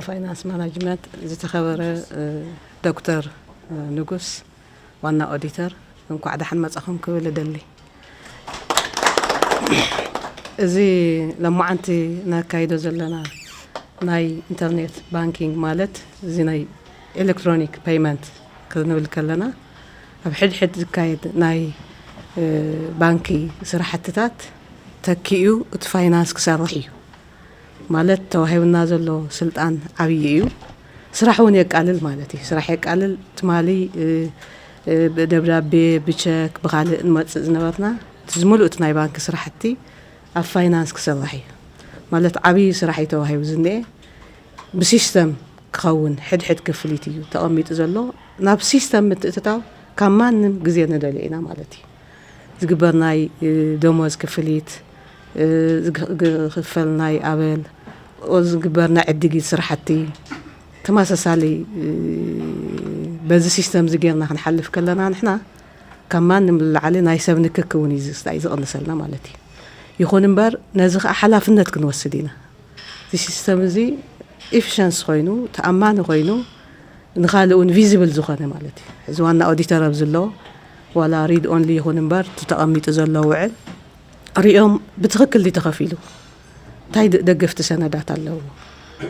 فاينانس مانجمنت زتخبر دكتور نجوس وانا اوديتور انكو عدا حن مصخم كبل دلي زي لما انتي ناكايدو زلنا ناي انترنت بانكينج مالت زي ناي الكترونيك بايمنت كنقول كلنا بحد حد زكايد ناي بانكي سرحتتات تكيو تفاينانس كسرحيو مالت توهيونا زلو سلطان عبيو سرحون يقالل مالتي سرح يقالل تمالي بدبدابي بچك بخال نمص زنبرنا تزملؤت ناي بانك سرحتي اب فاينانس كسرحي مالت عبي سرحي توهيو زني بسيستم كون حد كفليتيو تقميط زلو ناب سيستم متتاو كمان غزي ندلينا مالتي زغبرناي دوموز كفليت خفلناي قبل وزغبرنا عديقي سرحتي تماسسالي بهذا السيستم زغيرنا نحلف كلنا نحنا كمان نمل علينا يسب نككوني زايز قنسلنا مالتي يكون امبر نزخ حلافنت كنوسدينا السيستم زي افشنس خوينو تامان خوينو نخالون فيزيبل زخانه مالتي زوانا اوديتور بزلو ولا ريد اونلي يكون امبر تتقميط زلو وعل ريوم بتخكل دي تخفيلو تاي دقفت سندات الله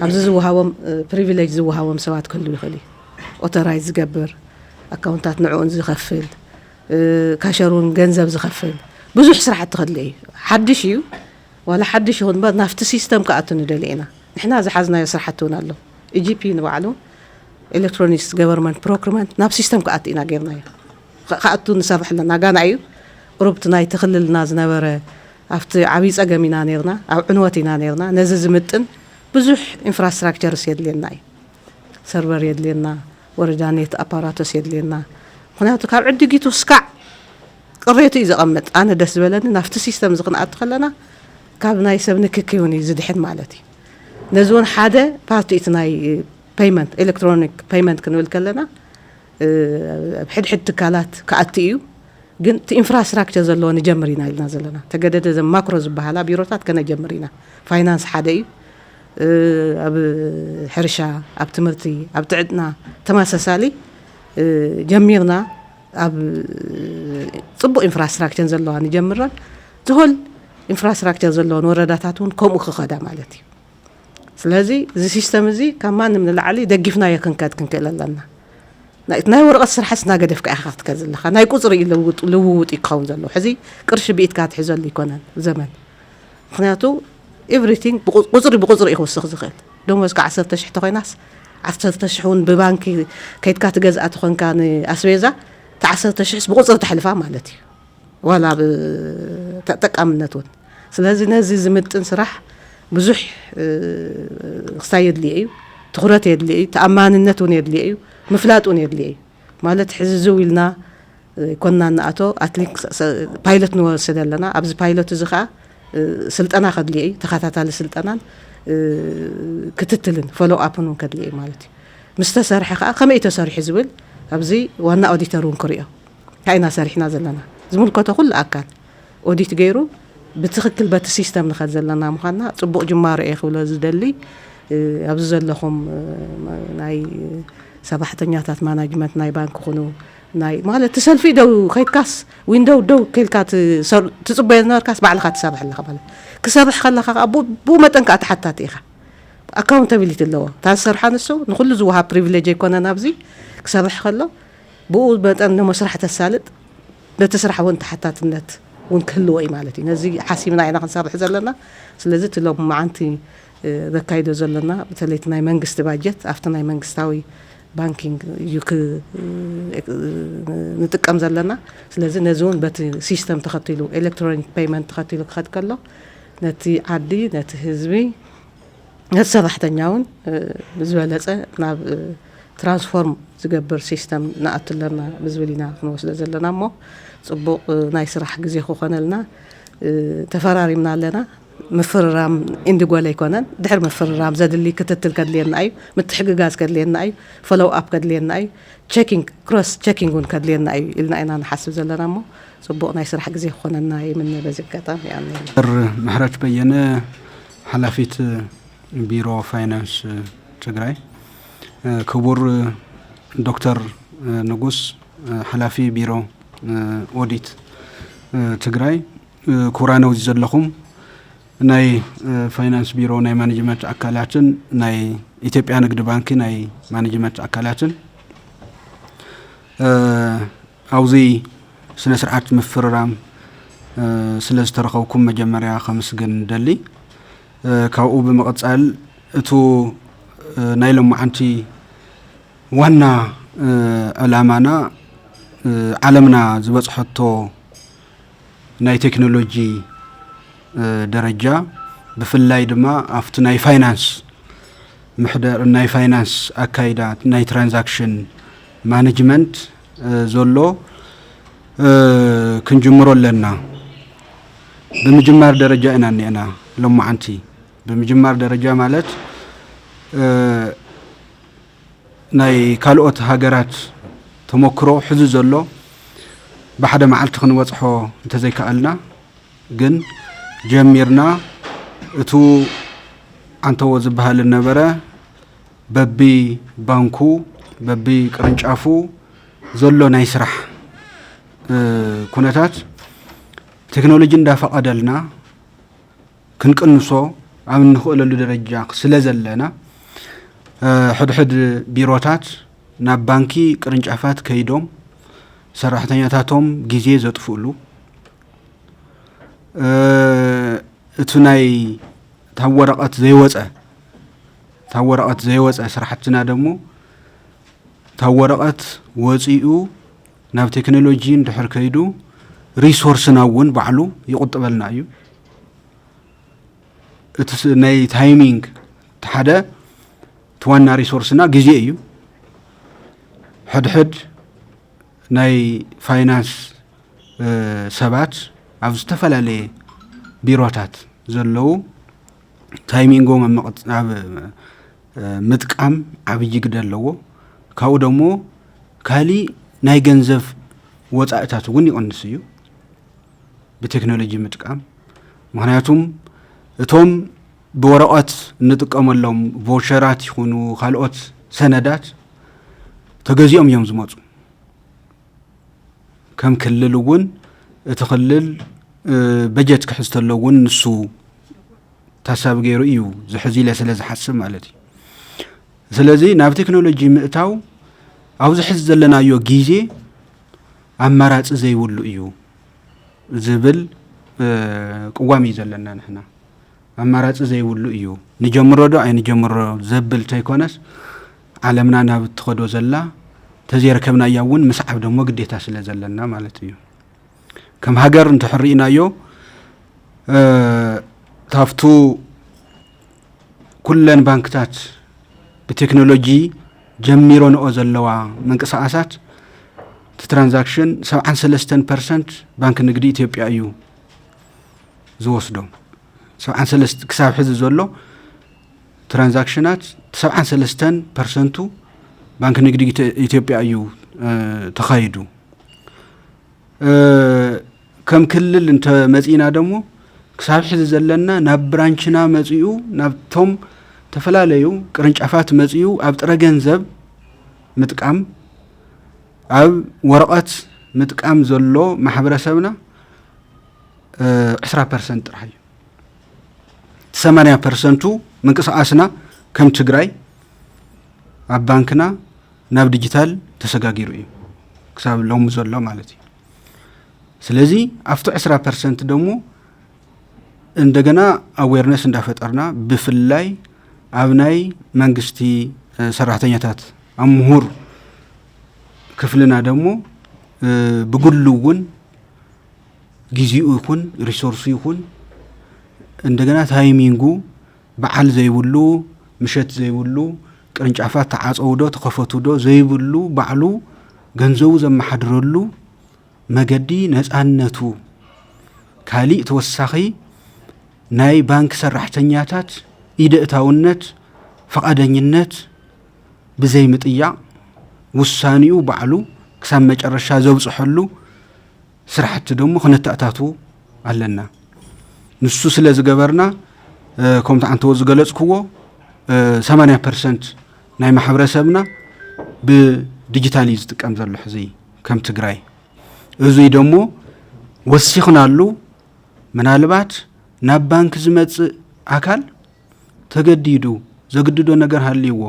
ابز زوهاوم بريفيليج زوهاوم سوات كله يخلي اوترايز جبر اكاونتات نعون زخفل كاشرون جنزب زخفل بزح سرعه تخلي حدش يو ولا حدش هون بعد نفس سيستم كاتن دلينا احنا زحزنا يسرحتونا له اي جي بي نبعلو الكترونيكس جفرمنت بروكرمنت نفس سيستم كاتينا غيرنا خاطو نسرح لنا غانايو ربطنا تخللنا زنبره افت عبي صقمينا نيرنا او عنوتينا نيرنا نزز متن بزح انفراستراكچر سيدليناي سيرفر يدلينا وردانيت اباراتوس يدلينا خناتو كاب عدقيتو سكع قريتو يزقمط انا دس بلن نفس سيستم زقنات خلنا كاب ناي سبنككيوني زدحت مالتي نزون حدا بارتيتناي بايمنت الكترونيك بايمنت كنقول كلنا بحد حد تكالات كاتيو ግን ኢንፍራስትራክቸር ዘሎ ንጀምሪና ኢልና ዘለና ተገደደ ዘ ማክሮ ዝበሃላ ቢሮታት ከነ ጀምሪና ፋይናንስ ሓደ እዩ ኣብ ሕርሻ ኣብ ትምህርቲ ኣብ ጥዕና ተማሳሳሊ ጀሚርና ኣብ ጽቡቅ ኢንፍራስትራክቸር ዘለዎ ንጀምራ ዝሆል ኢንፍራስትራክቸር ዘለዎ ወረዳታቱን ከምኡ ክኸዳ ማለት እዩ ስለዚ እዚ ሲስተም እዚ ከማን ምንላዓሊ ደጊፍና የከንከት ክንከለለና ناي ورقه سرحسنا قدف كاخذت كذلخ ناي قصري لووط يقاون زلو حزي قرش بيت كات حزل يكونن زمان خناتو everything بقصري يخوسخ زخيل دومس ك10 تشح تخيناس 10 تشحون ببانكي كيت كات غزات خون كان اسويزا ت10 تشح بقصر تحلفا مالتي ولا تقامنتون سلازي نازي زمتن سرح بزح خسايد لي تخرات يدلي تاماننتون يدلي مفلاتون يدلي مالت حززو لنا كنا ناتو اتليك بايلوت نو سدلنا ابز بايلوت زخا سلطنا خدلي تخاتاتال سلطنان كتتلن فولو ابن كدلي مالتي مستسرح كما يتسرح زبل ابزي وانا اوديتورون كوريا كاينا سرحنا زلنا زمول كوتا كل اكل اوديت غيرو بتخكل بات سيستم نخد زلنا مخنا صبق جمار يخولو زدلي ابز زلخم ناي سبحتنياتات مانجمنت ناي بانك خنو ناي مالت تسلفي دو خيت كاس ويندو دو كيلكات تصبينا كاس بعلخات تسبح لها قبل كسبح خلخ بو متنك اتحتات اخا اكاونتابيليتي لو تاسرحان السو نقول زوها بريفيليج يكون نابزي كسبح خلو بو متن مسرح تسالط نتسرح وانت حتات النت ونكلو اي مالتي نزي حاسبنا عينا نصبح زلنا سلازي تلو معانتي ذكايدو زلنا بتليتنا منغست باجت افتنا منغستاوي بانكينج يك نتقم زلنا ስለዚህ ነዞን በት ሲስተም ተኸትሉ ኤሌክትሮኒክ ፔይመንት ተኸትሉ ክኸድ ከሎ ነቲ ዓዲ ነቲ ህዝቢ ነቲ ሰራሕተኛውን ዝበለጸ ናብ ትራንስፎርም ዝገብር ሲስተም ናኣትለና ብዝብሊና ክንወስደ ዘለና እሞ ጽቡቕ ናይ ስራሕ ግዜ ክኾነልና ተፈራሪምና ኣለና مفررام إندي قولا يكونن دحر مفررام زاد اللي كتتل كدلينا أي متحققات كدلينا أي فولو أب كدلينا أي تشيكينج كروس تشيكينج كدلينا أي إلنا أنا نحسب زلنا مو صبونا يصير حق زي خوننا أي من بزكاتا يعني محرج بينا حلفيت بيرو فاينانس ትግራይ ክቡር ዶክተር ንጉስ ሓላፊ ቢሮ ኦዲት ትግራይ ኩራነው ዘለኹም ናይ ፋይናንስ ቢሮ ናይ ማኔጅመንት አካላትን ናይ ኢትዮጵያ ንግድ ባንክ ናይ ማኔጅመንት አካላትን አውዚ ስነ ስርዓት ምፍራም ስለዝተረኸብኩም መጀመሪያ ከምስግን ደሊ ካብኡ በመቀጻል እቱ ናይ ሎማዓንቲ ዋና አላማና ዓለምና ዝበጽሐቶ ናይ ቴክኖሎጂ ደረጃ ብፍላይ ድማ አፍቱ ናይ ፋይናንስ ምሕደር ናይ ፋይናንስ አካይዳት ናይ ትራንዛክሽን ማኔጅመንት ዘሎ ክንጅምሮ ለና በመጀመር ደረጃ እናኔና ሎማዓንቲ በመጀመር ደረጃ ማለት ናይ ካልኦት ሃገራት ተሞክሮ ሕዙ ዘሎ በሓደ መዓልቲ ክንወጽሖ እንተዘይካአልና ግን ጀሚርና እቱ አንተው ዝበሃል ነበረ በቢ ባንኩ በቢ ቅርንጫፉ ዘሎ ናይ ስራሕ ኩነታት ቴክኖሎጂ እንዳፈቀደልና ክንቅንሶ ኣብ ንኽእለሉ ደረጃ ስለዘለና ሕድሕድ ቢሮታት ናብ ባንኪ ቅርንጫፋት ከይዶም ሰራሕተኛታቶም ጊዜ ዘጥፉሉ እቱ ናይ ታወረቀት ዘይወፀ ስራሕትና ደሞ ታወረቀት ወፂኡ ናብ ቴክኖሎጂ እንድሕር ከይዱ ሪሶርስና እውን ባዕሉ ይቁጥበልና እዩ እቲ ናይ ታይሚንግ ተሓደ ተዋና ሪሶርስና ጊዜ እዩ ሕድሕድ ናይ ፋይናንስ ሰባት ኣብ ዝተፈላለየ ቢሮታት ዘለው ታይሚንጎም መቅጻብ ምጥቃም ዓብይ ግደ ኣለዎ ካብኡ ደሞ ካሊ ናይ ገንዘብ ወጻእታት እውን ይቆንስ እዩ በቴክኖሎጂ ምጥቃም ምክንያቱም እቶም በወረቀት እንጥቀመሎም ቮቸራት ይኹኑ ካልኦት ሰነዳት ተገዚኦም እዮም ዝመጹ ከም ክልል እውን እቲ ክልል በጀት ክሕዝተለው እውን ንሱ ታሳቢ ገይሩ እዩ ዝሕዚ ለስለ ዝሓስብ ማለት እዩ ስለዚህ ናብ ቴክኖሎጂ ምእታው ኣብ ዝሕዝ ዘለናዮ ጊዜ አማራጭ ዘይብሉ እዩ ዝብል ቅዋሚ ዘለና ንሕና አማራጭ ዘይብሉ እዩ ንጀምሮ ዶ አይንጀምሮ ዘብል ተይኮነስ ዓለምና ናብ ተኸዶ ዘላ ተዘይረከብና ያውን መስዓብ ደሞ ግዴታ ስለ ዘለና ማለት እዩ ከም ሃገር እንተሕሪናዮ ታፍቱ ኩለን ባንክታት በቴክኖሎጂ ጀሚሮ ነው ዘለዋ መንቀሳቀሳት ትራንዛክሽን 73% ባንክ ንግዲ ኢትዮጵያ እዩ ዝወስዶ 73 ክሳብ ሕዚ ዘሎ ትራንዛክሽናት 73% ባንክ ንግዲ ኢትዮጵያ እዩ ተኻይዱ ከም ክልል እንተ መጺና ደሞ ክሳብ ሕዚ ዘለና ናብ ብራንችና መጺኡ ናብቶም ተፈላለዩ ቅርንጫፋት መጺኡ ኣብ ጥረ ገንዘብ ምጥቃም ኣብ ወረቀት ምጥቃም ዘሎ ማሕበረሰብና 10% ጥራይ 80% መንቀሳቀስና ከም ትግራይ ኣብ ባንክና ናብ ዲጂታል ተሰጋጊሩ እዩ ክሳብ ሎም ዘሎ ማለት እዩ ስለዚህ አፍቶ 10% ደሞ እንደገና አዌርነስ እንዳፈጠርና በፍላይ አብናይ መንግስቲ ሰራሕተኛታት አምሁር ክፍልና ደሞ ብጉልውን ጊዜኡ ይኹን ሪሶርሱ ይኹን እንደገና ታይሚንጉ በዓል ዘይብሉ ምሸት ዘይብሉ ቅርንጫፋት ተዓጸውዶ ተኸፈቱዶ ዘይብሉ ባዕሉ ገንዘቡ ዘመሓድረሉ መገዲ ነፃነቱ ካሊ ተወሳኺ ናይ ባንክ ሰራሕተኛታት ኢደእታውነት ፈቃደኝነት ብዘይ ምጥያቅ ውሳኔው ባዕሉ ክሳብ መጨረሻ ዘብጽሐሉ ስራሕቲ ደሞ ክነታታቱ ኣለና ንሱ ስለ ዝገበርና ከምታ አንተ ዝገለጽክዎ 80% ናይ ማሕበረሰብና ብዲጂታሊ ዝጥቀም ዘሎ ሕዚ ከም ትግራይ እዙይ ደሞ ወሲኽናሉ ምናልባት ናብ ባንክ ዝመጽእ አካል ተገዲዱ ዘግድዶ ነገር ሃልይዎ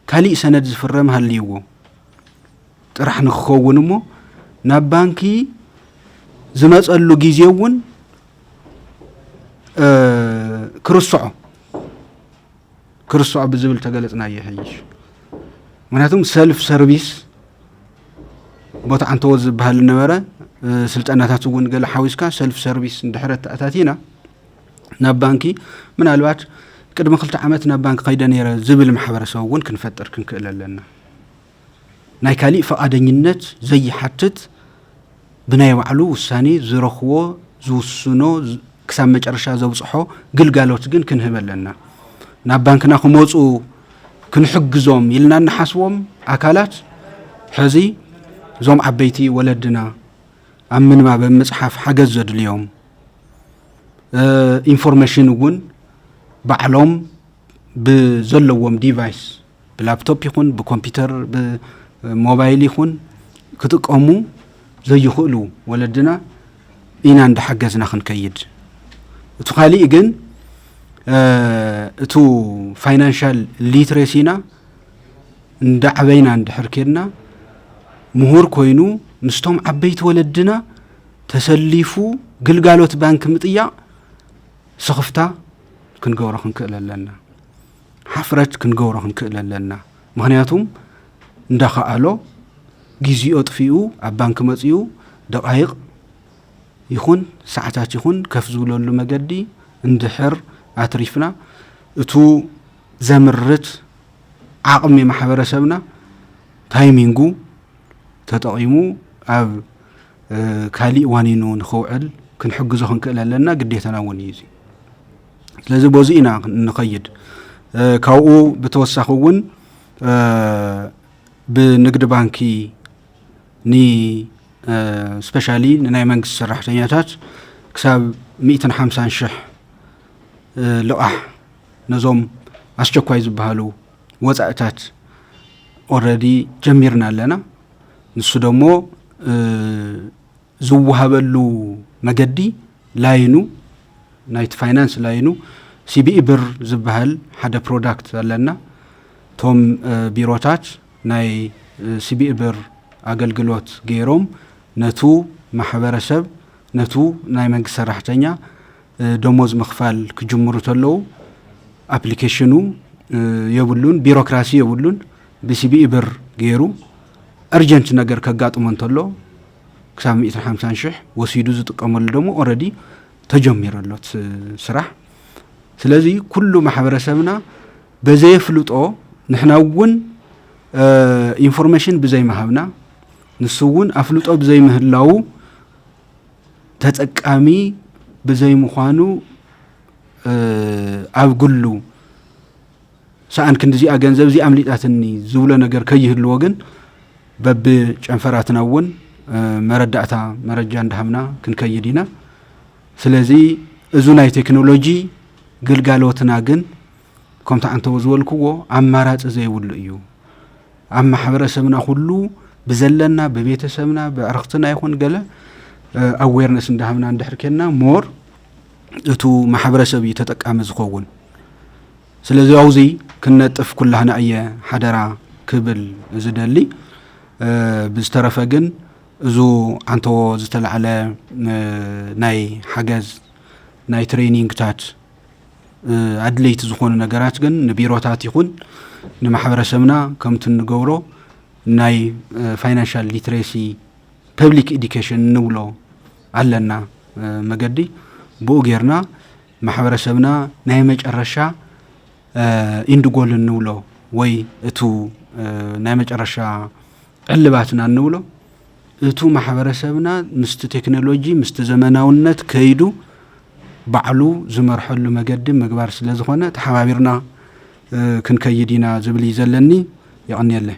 ካሊእ ሰነድ ዝፍረም ሃልይዎ ጥራሕ ንክኸውን እሞ ናብ ባንኪ ዝመጸሉ ጊዜ እውን ክርስዖ ብዝብል ተገለጽና ይህይሽ ምክንያቱም ሰልፍ ሰርቪስ ቦታ አንተ ወዝ ባህል ነበረ ስልጣናታት እውን ገለ ሓዊስካ ሰልፍ ሰርቪስ እንድሕረት ተኣታቲና ናብ ባንኪ ምናልባት ቅድመ 2 ዓመት ናብ ባንክ ከይደ ነይረ ዝብል ማሕበረሰብ እውን ክንፈጥር ክንክእል ኣለና ናይ ካሊእ ፈቃደኝነት ዘይሓትት ብናይ ባዕሉ ውሳኔ ዝረኽቦ ዝውስኖ ክሳብ መጨረሻ ዘብጽሖ ግልጋሎት ግን ክንህብ ኣለና ናብ ባንክና ክመጹ ክንሕግዞም ኢልና ንሓስቦም አካላት ሕዚ ዞም ዓበይቲ ወለድና ኣብ ምንባብ መጽሓፍ ሓገዝ ዘድልዮም ኢንፎርሜሽን እውን ባዕሎም ብዘለዎም ዲቫይስ ብላፕቶፕ ይኹን ብኮምፒውተር ብሞባይል ይኹን ክጥቀሙ ዘይኽእሉ ወለድና ኢና እንዳሓገዝና ክንከይድ እቱ ካሊእ ግን እቱ ፋይናንሻል ሊትሬሲና እንዳዕበይና እንድሕር ኬድና ምሁር ኮይኑ ምስቶም ዓበይቲ ወለድና ተሰሊፉ ግልጋሎት ባንክ ምጥያቅ ስኽፍታ ክንገብሮ ክንክእል ኣለና ሓፍረት ክንገብሮ ክንክእል ኣለና ምክንያቱም እንዳኸኣሎ ግዚኦ ጥፊኡ ኣብ ባንክ መጽኡ ደቃይቕ ይኹን ሰዓታት ይኹን ከፍ ዝብለሉ መገዲ እንድሕር አትሪፍና እቱ ዘምርት ዓቅሚ ማሕበረሰብና ታይሚንጉ ተጠቂሙ ኣብ ካሊእ ዋኒኑ ንኽውዕል ክንሕግዞ ክንክእል ኣለና ግዴታና እውን እዩ ስለዚ በዚ ኢና ንኸይድ ካብኡ ብተወሳኺ እውን ብንግዲ ባንኪ ኒ ስፔሻሊ ናይ መንግስቲ ሰራሕተኛታት ክሳብ 150,000 ልቃሕ ነዞም አስቸኳይ ዝበሃሉ ወጻእታት ኦልሬዲ ጀሚርና ኣለና ንሱ ደሞ ዝወሃበሉ መገዲ ላይኑ ናይት ፋይናንስ ላይኑ ሲቢኢ ብር ዝበሃል ሓደ ፕሮዳክት ኣለና ቶም ቢሮታት ናይ ሲቢኢ ብር አገልግሎት ገይሮም ነቱ ማሕበረሰብ ነቱ ናይ መንግስቲ ሰራሕተኛ ደሞዝ መኽፋል ክጅምሩ ተለው አፕሊኬሽኑ የብሉን ቢሮክራሲ የብሉን በሲቢኢ ብር ገይሩ አርጀንት ነገር ከጋጥሞ እንተሎ ክሳብ 150,000 ወሲዱ ዝጥቀመሉ ደሞ ኦልሬዲ ተጀሚረሎት ስራሕ ስለዚ ኩሉ ማሕበረሰብና በዘይፍልጦ ንሕናውን ኢንፎርሜሽን ብዘይ ማህብና ንሱውን አፍልጦ ብዘይ ምህላው ተጠቃሚ ብዘይ ምዃኑ ኣብ ጉሉ ሰአን ክንዲዚኣ ገንዘብ እዚ አምሊጣትኒ ዝብሎ ነገር ከይህልዎ ግን በብ ጨንፈራትና እውን መረዳእታ መረጃ እንዳሃምና ክንከይድ ኢና ስለዚ እዙ ናይ ቴክኖሎጂ ግልጋሎትና ግን ከምታ አንተ ወዝወልክዎ አማራጭ ዘይብሉ እዩ ኣብ ማሕበረሰብና ሁሉ ብዘለና በቤተሰብና በዕርክትና ይኹን ገለ አዌርነስ እንዳሃምና እንድሕርኬና ሞር እቱ ማሕበረሰብ ተጠቃሚ ዝኸውን ስለዚ አውዚ ክነጥፍ ኩላህና እየ ሓደራ ክብል ዝደሊ ብዝተረፈ ግን እዙ አንተ ዝተለዓለ ናይ ሓገዝ ናይ ትሬኒንግታት አድለይቲ ዝኾኑ ነገራት ግን ንቢሮታት ይኹን ንማሕበረሰብና ከምቲ ንገብሮ ናይ ፋይናንሻል ሊትሬሲ ፐብሊክ ኤዱኬሽን ንብሎ ኣለና መገዲ ብኡ ጌርና ማሕበረሰብና ናይ መጨረሻ ኢንድ ጎል ንብሎ ወይ እቱ ናይ መጨረሻ ዕልባትና ንብሎ እቱ ማሕበረሰብና ምስቲ ቴክኖሎጂ ምስቲ ዘመናውነት ከይዱ ባዕሉ ዝመርሐሉ መገዲ ምግባር ስለ ዝኾነ ተሓባቢርና ክንከይድ ኢና ዝብል ዘለኒ ይቕኒየለ